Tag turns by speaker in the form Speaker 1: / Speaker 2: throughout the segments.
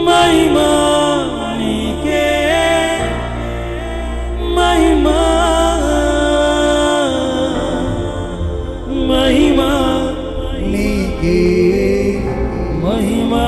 Speaker 1: మహిమా నీకే మహిమా మహిమా నీకే మహిమా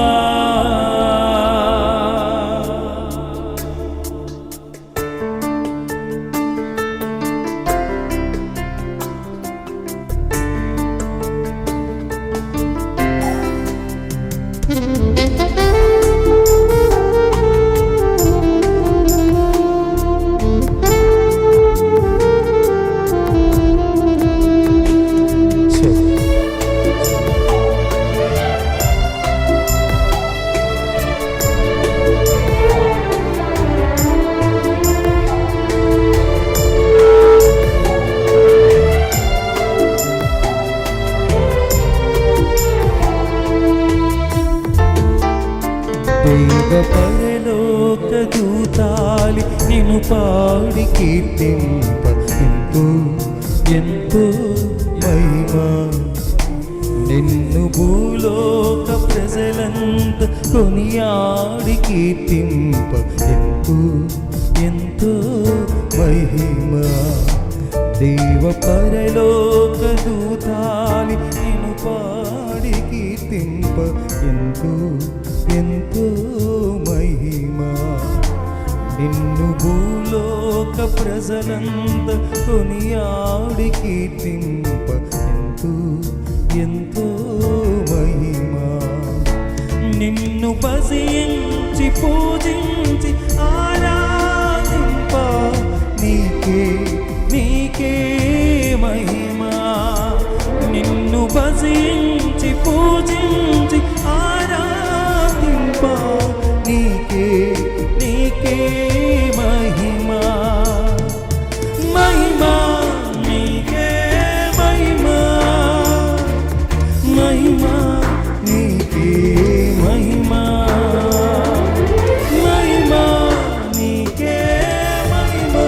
Speaker 1: దేవ పరలోక దూతాలి నిన్ను పాడి కీర్తింప ఎంతో ఎంతో మహిమా నిన్ను భూలోక ప్రజలంత కొనియాడి కీర్తింప ఎంతో ఎంతో మహిమా దేవ పరలోక దూతాలి నిన్ను పాడి కీర్తింప ఎంతో ఎంతో మహిమా నిన్ను భూలోక ప్రజలంత కొనియాడి కీర్తింప ఎంతో ఎంతో మహిమా నిన్ను భజించి పూజించి ఆరాధింప నీకే నీకే మహిమా నిన్ను భజించి పూజించి నీకే నీకే మహిమా మహిమా నీకే మహిమా మహిమా నీకే మహిమా మహిమా నీకే మహిమా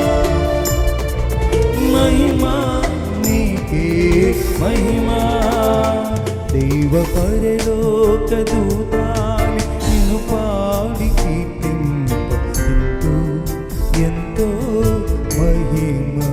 Speaker 1: మహిమా నీకే మహిమా దేవ పరలోక దూతాలి నిన్ను పాడి కీర్తింప ఎంతో ఎంతో మహిమా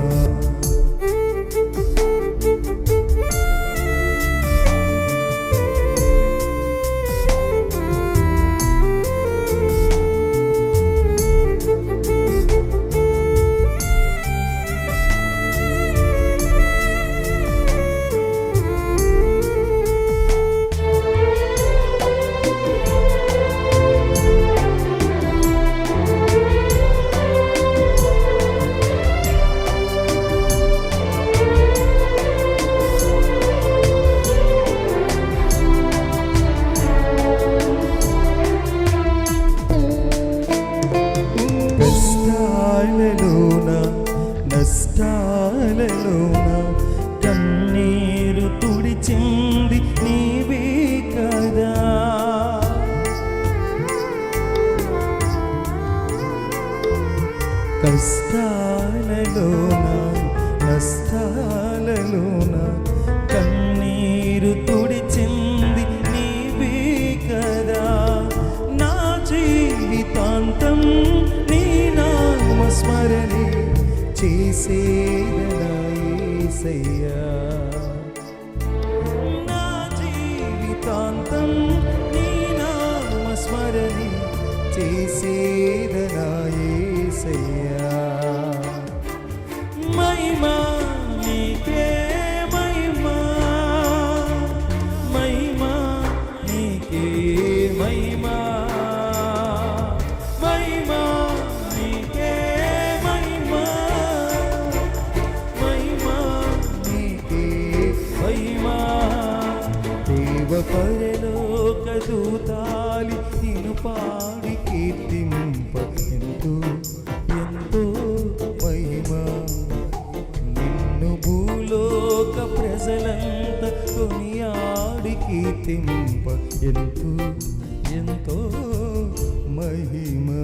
Speaker 1: నష్టాలలోన కన్నీరు తుడిచింది నీవే కదా కష్టాలలోన నష్టాలలోన కన్నీరు తుడిచింది నీవే కదా నా జీవితాంతం నీ నామస్మరణే చేసేదనా యేసయ్యా నా జీవితాంతం నీ నామస్మరణే చేసేదనా యేసయ్యా మహిమా నీకే మహిమా మహిమా నీకే మహిమా మహిమా నీకే మహిమా మహిమా నీకే మహిమా దేవ పరలోక దూతాలి నిన్ను పాడి కీర్తింప ఎంతో ఎంతో మహిమా నిన్ను భూలోక ప్రజలంత కొనియాడి కీర్తింప ఎంతో ఎంతో మహిమా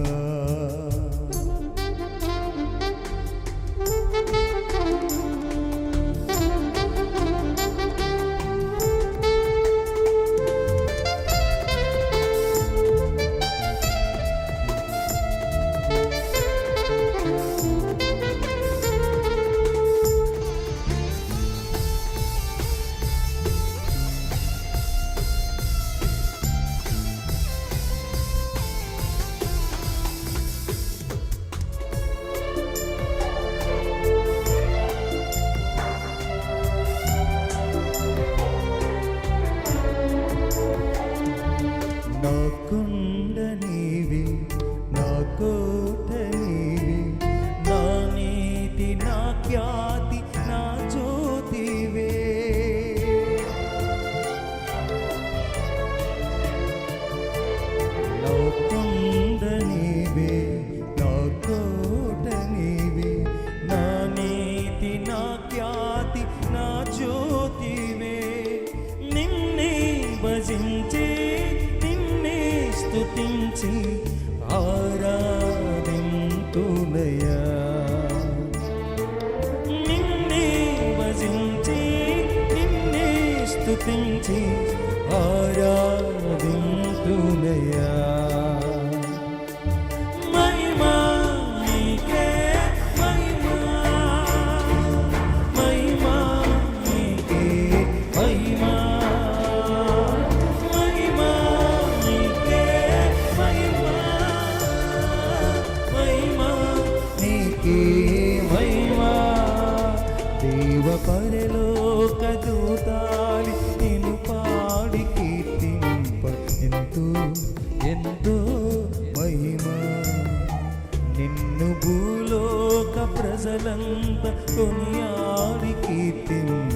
Speaker 1: కోట నీవే, నా నీతి నా ఖ్యాతి నా జ్యోతివే. నా కొండ నీవే, నా కోట నీవే, నా నీతి నా ఖ్యాతి నా జ్యోతివే. నిన్నే భజించి నిన్నే స్తుతించి ఆరాధింతునయా. నిన్నే భజించి నిన్నే స్తుతించి ఆరాధింతునయా. మహిమా నీకే మహిమా, మహిమా నీకే మహిమా, మహిమా నీకే మహిమా, మహిమా నీకే మహిమా. దేవ పరలోక దూతాలి నిన్ను పాడి కీర్తింప ఎంతో ఎంతో మహిమా. నిన్ను భూలోక ప్రజలంతా కొనియాడి కీర్తింప